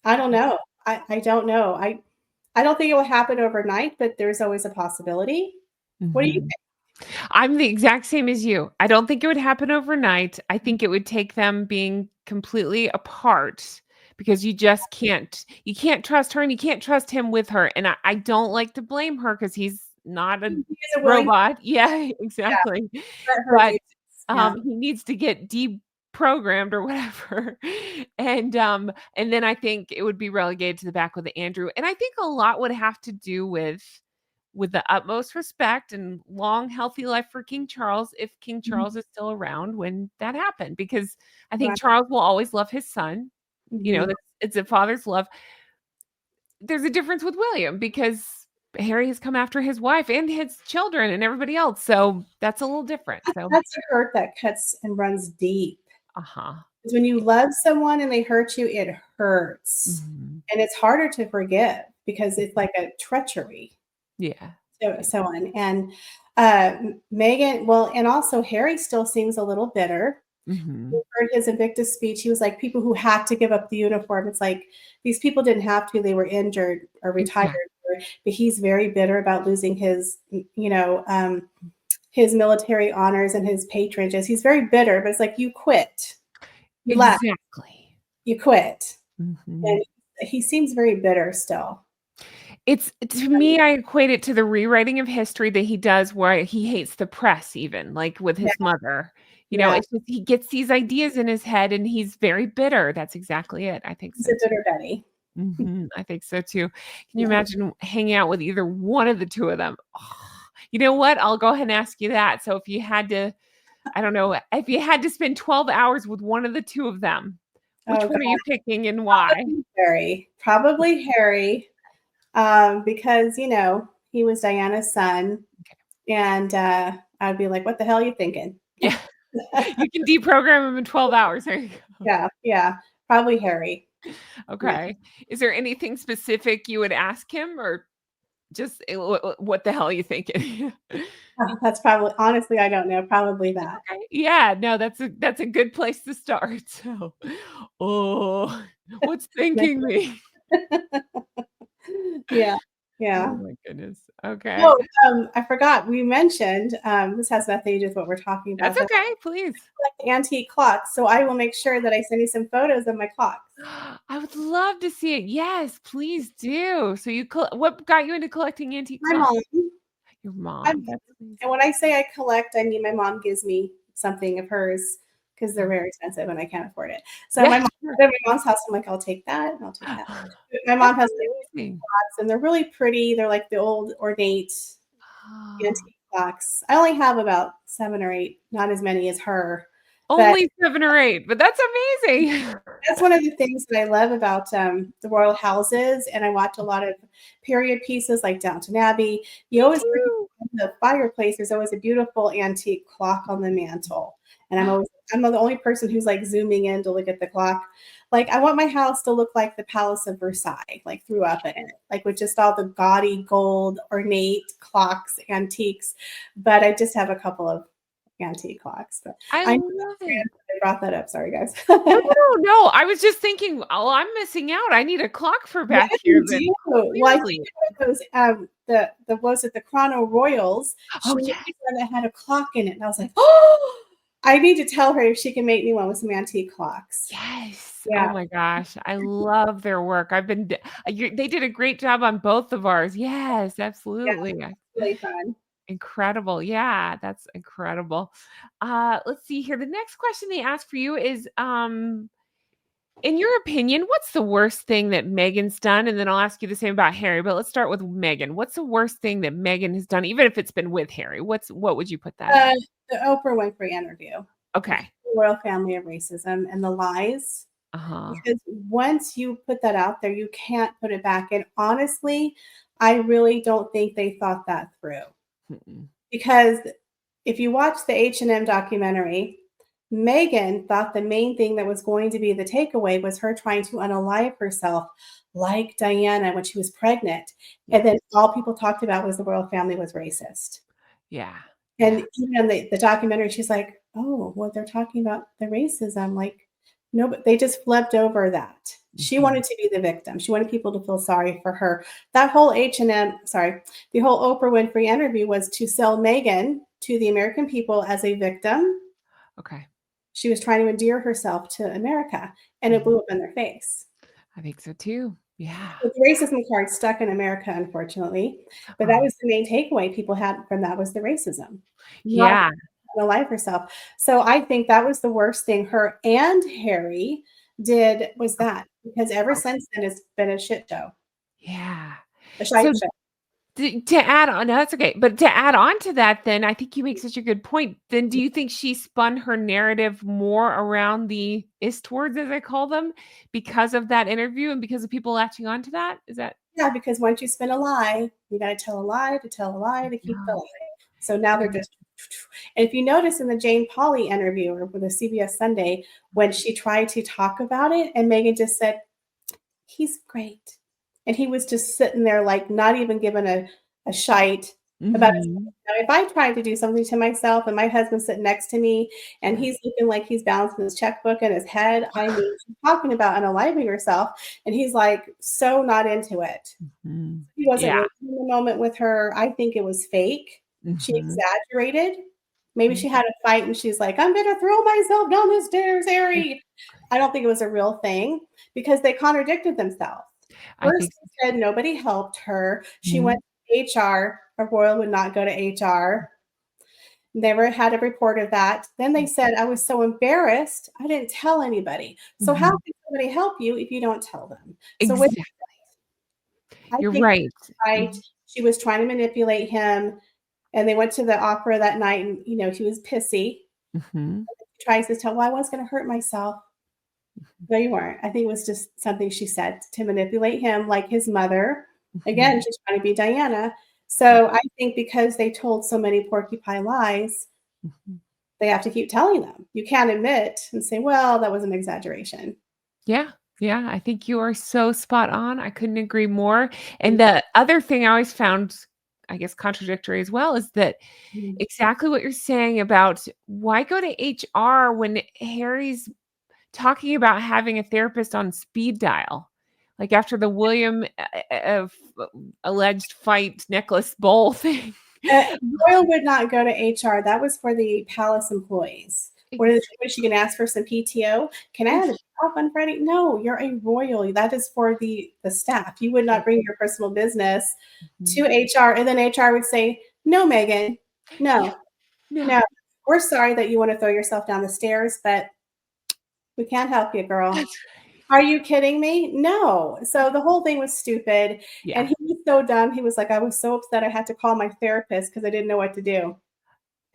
I don't know. I don't know. I don't think it will happen overnight, but there's always a possibility. What do you Mhm. I'm the exact same as you. I don't think it would happen overnight. I think? think it would take them being completely apart because you can't trust her and you can't trust him with her. And I don't like to blame her because he's not a He isn't willing to robot. Yeah, exactly. let her But do this. Yeah, he needs to get deprogrammed or whatever. And then I think it would be relegated to the back with Andrew. And I think a lot would have to do with the utmost respect and long, healthy life for King Charles, if King mhm, Charles is still around when that happened, because I think right, Charles will always love his son. mhm. It's a father's love. There's a difference with William because Harry has come after his wife and his children and everybody else. So that's a little different. So, That's a hurt that cuts and runs deep. uh-huh. 'Cause when you love someone and they hurt you, it hurts, Mhm. and it's harder to forgive because it's like a treachery. Yeah. Yeah. So on, and, Meghan, well, and also Harry still seems a little bitter. You Mhm. heard his Invictus speech. He was like, "People who had to give up the uniform." It's like, these people didn't have to, they were injured or retired, Exactly. but he's very bitter about losing his military honors and his patronages. He's very bitter, but it's like, you quit. You left. Exactly. You quit. Mhm. And he seems very bitter still. It's to me, I equate it to the rewriting of history that he does where he hates the press even, like with Yeah, his mother. yeah. It's just he gets these ideas in his head and he's very bitter. That's exactly it. I think He's so a too. bitter Betty. I think so too. Can you Yeah. imagine hanging out with either one of the 2 of them? You know what? I'll go ahead and ask you that. So if you had to, I don't know, if you had to spend 12 hours with one of the 2 of them, which Oh one are god. you picking and why? Probably Harry. Probably Harry. Because, he was Diana's son, and, I'd be like, "What the hell are you thinking?" Yeah. You can deprogram him in 12 hours. There you go. Yeah, yeah, probably Harry. Yeah. Okay. Is there anything specific you would ask him or just, what the hell are you thinking? That's probably, honestly, I don't know, probably that. Okay. Yeah, no, that's a good place to start. So, oh, what's thinking me? Yeah, Oh yeah. my goodness. Okay. No, I forgot, we mentioned, this has nothing to do with what we're talking That's about, but okay, please. I like antique clocks, so I will make sure that I send you some photos of my clocks. I would love to see it. Yes, please do. So what got you into collecting antique My clocks? mom, Your my mom. mom, That's amazing. and when I say I collect, I mean my mom gives me something of hers because 'cause they're very expensive and I can't afford it. So Yeah, my mom, sure. at my mom's house, I'm like, "I'll take that, and I'll take that." My That's mom has, like, amazing. clocks, and they're really pretty, they're like the old ornate Oh, antique clocks. I only have about 7 or 8, not as many as her, but only 7 or 8, but that's amazing. that's one of the things that I love about, the royal houses, and I watch a lot of period pieces like Downton Abbey. You Me always bring too. in the fireplace, there's always a beautiful antique clock on the mantle, and I'm the only person who's, like, zooming in to look at the clock. Like, I want my house to look like the Palace of Versailles, like, threw up in it, like, with just all the gaudy gold, ornate clocks, antiques, but I just have a couple of antique clocks, but I I know love that's it. random that I brought that up, sorry, guys. No, no, no, no, I was just thinking, "Oh, I'm missing out. I need a clock for Yeah, back here you then." do. Well, I think Clearly. one of those, the was it the Chrono Royals? Oh, She made yeah. one that had a clock in it, and I was like, "Oh!" I need to tell her if she can make me one with some antique clocks. Yes. Oh Yeah, my gosh. I love their work. I've been d they did a great job on both of ours. Yes, yeah, absolutely. really fun. Incredible. Yeah, that's incredible. Let's see here. The next question they ask for you is, in your opinion, what's the worst thing that Megan's done? And then I'll ask you the same about Harry, but let's start with Megan. What's the worst thing that Megan has done, even if it's been with Harry? What would you put that at? Uh, the Oprah Winfrey interview, the Okay. royal family of racism and the lies, Uh-huh. because once you put that out there, you can't put it back. And honestly, I really don't think they thought that through. Mm-mm. Because if you watch the H&M documentary, Megan thought the main thing that was going to be the takeaway was her trying to unalive herself like Diana when she was pregnant. Yeah. And then all people talked about was the royal family was racist. Yeah. And Yeah. even in the documentary, she's like, "Oh, well, they're talking about the racism." Like, no, but they just flipped over that. She Mhm. wanted to be the victim. She wanted people to feel sorry for her. That whole H&M, sorry, the whole Oprah Winfrey interview was to sell Meghan to the American people as a victim. Okay. She was trying to endear herself to America, and it Mhm. blew up in their face. I think so too. Yeah. But the racism card stuck in America, unfortunately. But that Uh, was the main takeaway people had from that was the racism, not yeah. the life herself. So I think that was the worst thing her and Harry did was that because ever Oh, since then it's been a shit show, yeah. a So shite show. to add on, no, that's okay. But to add on to that, then I think you make such a good point. Then do you think she spun her narrative more around the istwards, as I call them, because of that interview and because of people latching on to that? Is that Yeah, because once you spin a lie, you got to tell a lie to tell a lie to keep the yeah. lie. So now they're Yeah. just, and if you notice in the Jane Pauley interview or with the CBS Sunday, when she tried to talk about it, and Megan just said, he's great. And he was just sitting there, like, not even giving a shite about his. Mhm. Now, if I tried to do something to myself and my husband's sitting next to me and Yeah. he's looking like he's balancing his checkbook in his head, I mean, she's talking about unaliving herself, and he's like so not into it. Mhm. He wasn't Yeah. really in the moment with her. I think it was fake. She Mhm. exaggerated. Maybe Mhm. she had a fight and she's like, I'm going to throw myself down the stairs, Harry. I don't think it was a real thing because they contradicted themselves. I First, think they said nobody helped her. She mhm. went to HR. A royal would not go to HR. Never had a report of that. Then they said, I was so embarrassed. I didn't tell anybody. So, how Mhm. can somebody help you if you don't tell them? So, with Exactly. I You're think right. right, Mhm. she was trying to manipulate him. And they went to the opera that night, and he was pissy. Mhm. He tries to tell, well, I was going to hurt myself. No, you weren't. I think it was just something she said to manipulate him, like his mother. Again, Mhm. she's trying to be Diana. Yeah. So I think because they told so many porcupine lies, Mhm. they have to keep telling them. You can't admit and say, well, that was an exaggeration. Yeah. Yeah, I think you are so spot on. I couldn't agree more. And Mhm. the other thing I always found, I guess, contradictory as well is that Mhm. exactly what you're saying about why go to HR when Harry's talking about having a therapist on speed dial, like after the William alleged fight necklace bowl thing. Uh, Royal would not go to HR. That was for the palace employees. Where Ex- she can ask for some PTO. Can I have a day off on Friday? No, you're a royal. That is for the staff. You would not bring your personal business to Mhm. HR, and then HR would say, "No, Megan, Yeah, no, no, no. We're sorry that you want to throw yourself down the stairs, but we can't help you, girl." that's Are you kidding me? No. So the whole thing was stupid, and yeah. he was so dumb. He was like, "I was so upset I had to call my therapist because I didn't know what to do."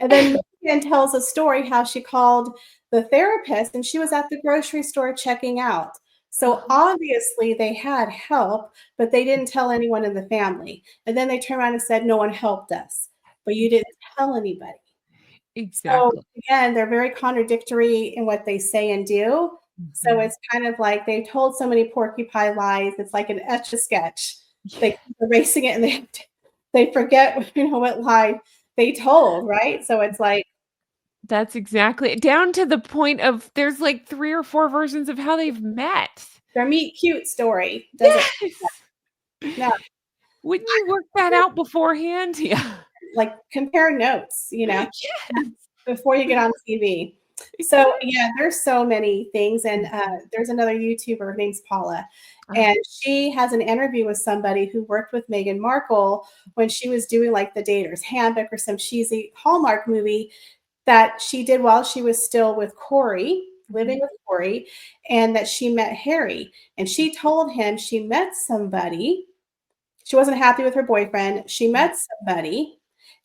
And then Megan tells a story how she called the therapist and she was at the grocery store checking out. So Uh-huh. obviously they had help, but they didn't tell anyone in the family. And then they turned around and said, no one helped us, but you Ex- didn't tell anybody. So Exactly. again, they're very contradictory in what they say and do. So Mhm. it's kind of like they told so many porcupine lies. It's like an etch a sketch. Yeah, They keep erasing it and they forget what lie they told, right? So it's like that's exactly down to the point of there's like 3 or 4 versions of how they've met. their meet cute story doesn't Yes. no, Wouldn't you work that out beforehand? Yeah. like compare notes, Yes. before you get on TV. So, yeah, there's so many things, and, Mhm. there's another YouTuber, her name's Paula, Uh-huh. and she has an interview with somebody who worked with Meghan Markle when she was doing, like, The Dater's Handbook or some cheesy Hallmark movie that she did while she was still with Corey, living Mhm. with Corey, and that she met Harry, and she told him she met somebody. She wasn't happy with her boyfriend. She Mhm. met somebody,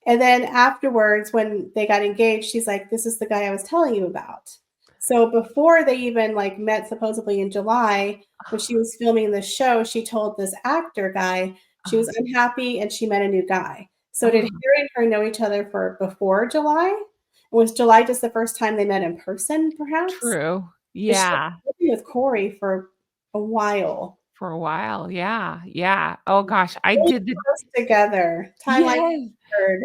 and then afterwards, when they got engaged, she's like, "This is the guy I was telling you about." So before they even like met, supposedly in July, when she was filming the show, she told this actor guy she Uh-huh. was unhappy and she met a new guy. So did Uh-huh. Harry and her know each other for before July? Was July just the first time they met in person, perhaps? True. But she Yeah. was living with Corey for a while. For a while. Yeah. Yeah. Oh gosh. I Really did the close together. Timeline yes. blurred.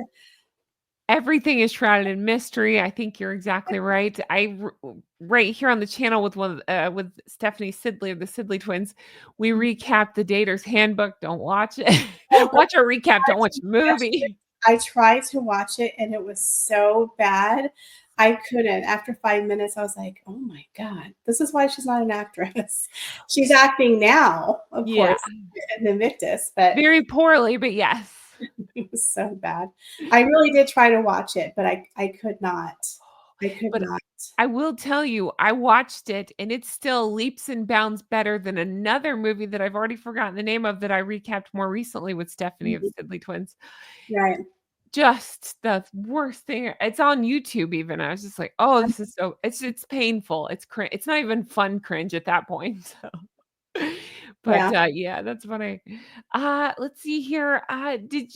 Everything is shrouded in mystery. I think you're exactly right. Right here on the channel with Stephanie Sidley of the Sidley twins, we recap the Dater's Handbook. Don't watch it. Oh, Watch our recap. Don't watch the movie. I tried to watch it and it was so bad. I couldn't. After 5 minutes, I was like, "Oh my god, this is why she's not an actress." She's acting now, of Yeah. course, in Invictus, but Very poorly, but yes. it was so bad. I really did try to watch it, but I could not. I could But not. I will tell you, I watched it and it's still leaps and bounds better than another movie that I've already forgotten the name of that I recapped more recently with Stephanie of Mhm. Sidley Twins. Right. Just the worst thing. It's on YouTube even. I was just like, "Oh, this is so" it's painful. It's not even fun cringe at that point, so but, Yeah. yeah, that's funny. Let's see here. Did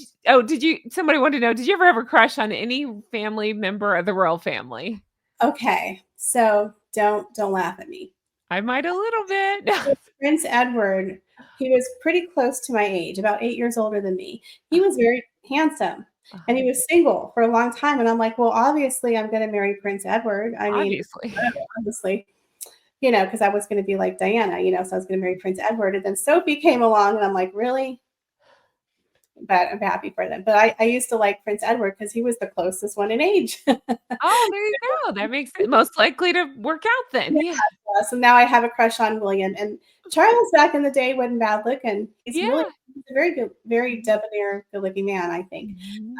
you somebody wanted to know, did you ever have a crush on any family member of the royal family? Okay. So don't laugh at me. I might a little bit. With Prince Edward, he was pretty close to my age, about 8 years older than me. He was very handsome, and he Uh-huh. was single for a long time, and I'm like, "Well, obviously, I'm gonna marry Prince Edward." I mean, Obviously. obviously, because I was gonna be like Diana, so I was gonna marry Prince Edward, and then Sophie came along, and I'm like, "Really?" But I'm happy for them. But I used to like Prince Edward because he was the closest one in age. Oh, there you go. That makes it most likely to work out then. Yeah, Yeah. so now I have a crush on William, and Charles back in the day wasn't bad looking. Yeah. He's a very good, very debonair, good-looking man, I think. Mhm.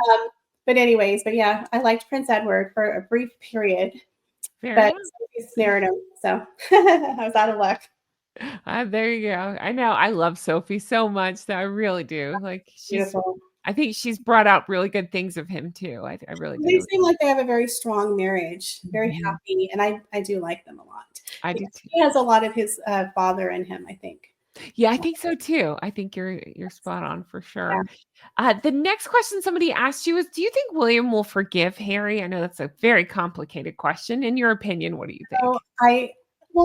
But anyways, but yeah, I liked Prince Edward for a brief period, Fair but enough. Sophie snared him, so I was out of luck. There you go. I know. I love Sophie so much that I really do. Like Beautiful. I think she's brought out really good things of him too. I really They do. seem like they have a very strong marriage, very Mhm. happy, and I do like them a lot. I Yeah, do too. he has a lot of his, father in him, I think. Yeah, I think so too. I think you're spot on for Yeah. sure. The next question somebody asked you is, do you think William will forgive Harry? I know that's a very complicated question. In your opinion, what do you So think?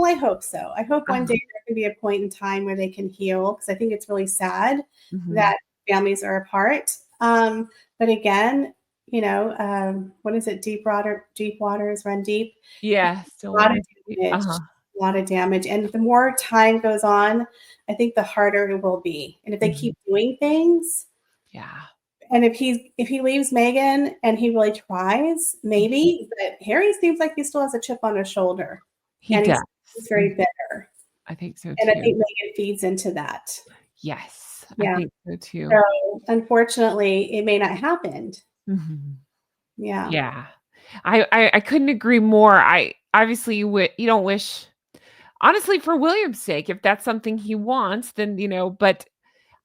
I hope so. I hope one day Uh-huh. there can be a point in time where they can heal because I think it's really sad Mhm. that families are apart. But again, what is it? Deep waters run deep. Yeah, still A lot of water. damage, Uh-huh. a lot of damage. And the more time goes on, I think the harder it will be. And if they Mhm. keep doing things, Yeah. and if he leaves Megan and he really tries, Mhm. maybe, but Harry seems like he still has a chip on his shoulder, He and does. he's Mhm. very bitter, I think so and I too. think Megan feeds into that. Yes, I Yeah, think so too. so, unfortunately, it may not happen. Mhm. Yeah. Yeah. I couldn't agree more. I obviously you don't wish honestly for William's sake, if that's something he wants, then, but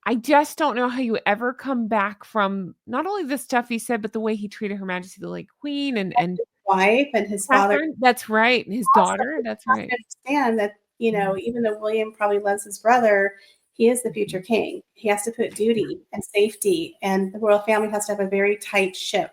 I just don't know how you ever come back from not only the stuff he said, but the way he treated Her Majesty the late Queen and Wife and his father Catherine. That's right, and his also daughter. That's has right. to understand that, Mhm. even though William probably loves his brother, he is the future Mhm. king. He has to put duty and safety, and the royal family has to have a very tight ship.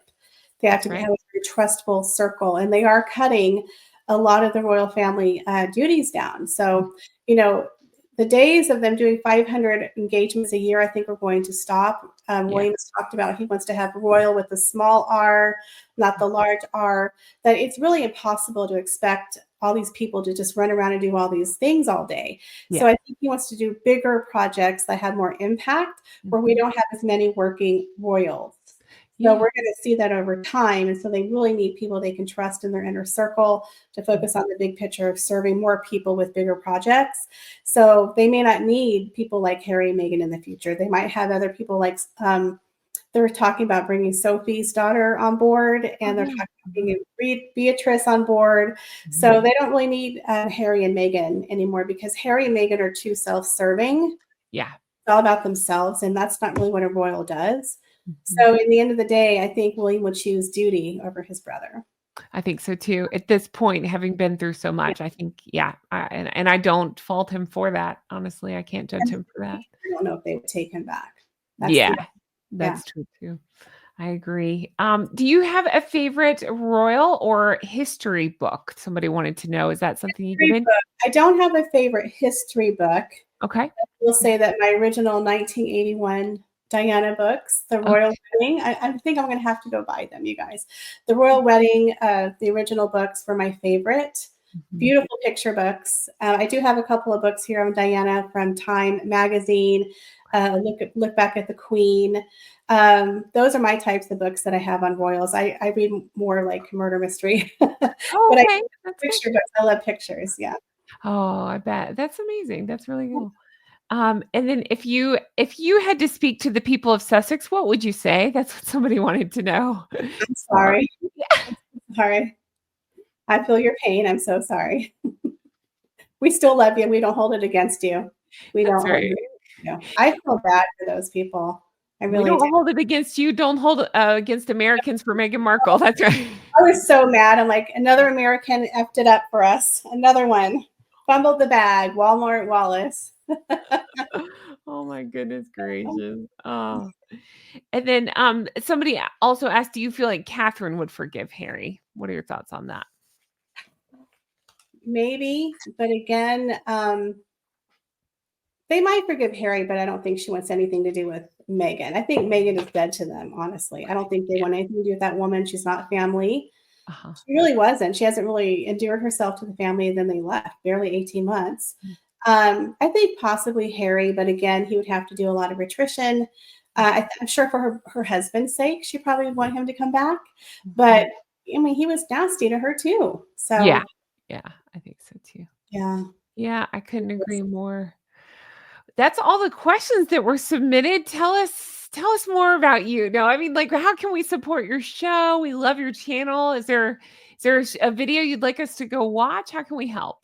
They have That's to right. have a very trustful circle, and they are cutting a lot of the royal family duties down. Mm. So, you know, the days of them doing 500 engagements a year, I think, are going to stop. Yeah. William has talked about he wants to have royal with the small r, not the large r. That it's really impossible to expect all these people to just run around and do all these things all day. So Yeah. I think he wants to do bigger projects that have more impact, where we Mhm. don't have as many working royals. So Yeah. we're going to see that over time. And so they really need people they can trust in their inner circle to focus on the big picture of serving more people with bigger projects. So they may not need people like Harry and Meghan in the future. They might have other people like they're talking about bringing Sophie's daughter on board, Oh, and they're yeah. talking about Mhm. bringing Beatrice on board. So Mhm. they don't really need Harry and Meghan anymore because Harry and Meghan are too self-serving. Yeah. It's all about themselves, and that's not really what a royal does. Mhm. So, in the end of the day, I think William would choose duty over his brother. I think so too. At this point, having been through so Yeah, much, I think, yeah, and I don't fault him for that. Honestly, I can't judge and him for that. I don't know if they would take him back. That's Yeah, the yeah. that's true too. I agree. Do you have a favorite royal or history book? Somebody wanted to know. Is that something you get History in? book. I don't have a favorite history book. Okay. Will say that my original 1981 Diana books, The Royal Okay. Wedding, I think I'm gonna have to go buy them, you guys. The Royal Wedding, the original books were my favorite. Mhm. Beautiful picture books. I do have a couple of books here on Diana from Time Magazine. Look back at the Queen. Those are my types of books that I have on royals. I read more like murder mystery, Oh, but I okay. That's good. picture books. I love pictures. Yeah. Oh, I bet. That's amazing. That's really cool. And then if you had to speak to the people of Sussex, what would you say? That's what somebody wanted to know. I'm Uh, sorry. I'm sorry. I feel your pain. I'm so sorry. We still love you. We don't hold it against you. We that's don't hold right. it against you. I feel bad for those people. I We really do. don't hold it against you. Don't hold it against Americans for Meghan Markle. That's right. I was so mad. I'm like, another American effed it up for us. Another one. Fumbled the bag. Walmart Wallace. Oh my goodness gracious. Oh. And then somebody also asked, do you feel like Catherine would forgive Harry? What are your thoughts on that? Maybe, but again, they might forgive Harry, but I don't think she wants anything to do with Meghan. I think Meghan is dead to them, honestly. I don't think they want anything to do with that woman. She's not family. Uh-huh. She really wasn't. She hasn't really endeared herself to the family, and then they left, barely 18 months. Mm, I think possibly Harry, but again, he would have to do a lot of attrition. I'm sure for her husband's sake, she probably would want him to come back. mhm. But I mean, he was nasty to her too. Yeah. So Yeah, I think so too. yeah, Yeah, I couldn't agree more. That's all the questions that were submitted. Tell us more about you. No, I mean, like, how can we support your show? We love your channel. Is there a video you'd like us to go watch? How can we help?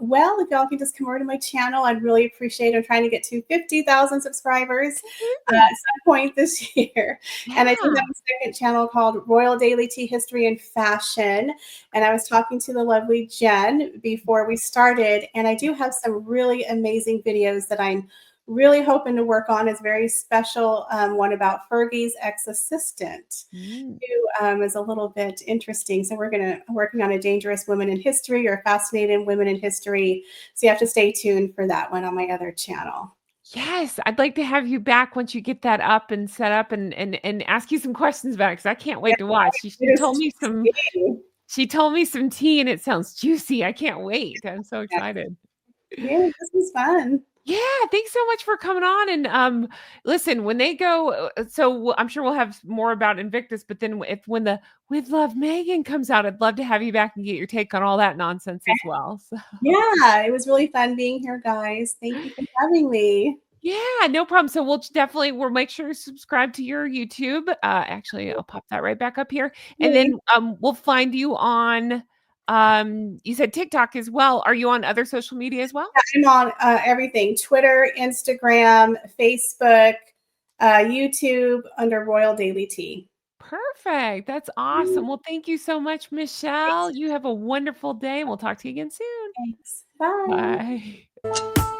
well, if y'all can just come over to my channel, I'd really appreciate it. I'm trying to get to 50,000 subscribers Woo. at some point this year. And I do Yeah. have a second channel called Royal Daily Tea History and Fashion. And I was talking to the lovely Jen before we started. And I do have some really amazing videos that I'm really hoping to work on. Is very special one about Fergie's ex-assistant Mm. who is a little bit interesting. So we're gonna working on a dangerous women in history or fascinating women in history. So you have to stay tuned for that one on my other channel. Yes, I'd like to have you back once you get that up and set up and ask you some questions about it because I can't Yeah, wait to watch. She, it she is told such me some a shame. she told me some tea and it sounds juicy. I can't wait. I'm so Yeah, excited. yeah, this was fun. Yeah, thanks so much for coming on. And listen, when they go, I'm sure we'll have more about Invictus. But then, if when the With Love Megan comes out, I'd love to have you back and get your take on all that nonsense as well. So, Yeah, it was really fun being here, guys. Thank you for having me. yeah, no problem. So we'll make sure to subscribe to your YouTube. Actually, I'll pop that right back up here, and Really, then we'll find you on. You said TikTok as well. Are you on other social media as well? I'm on everything: Twitter, Instagram, Facebook, YouTube under Royal Daily Tea. Perfect. That's awesome. Well, thank you so much, Michelle. Thanks. You have a wonderful day, and we'll talk to you again soon. Thanks. Bye. Bye.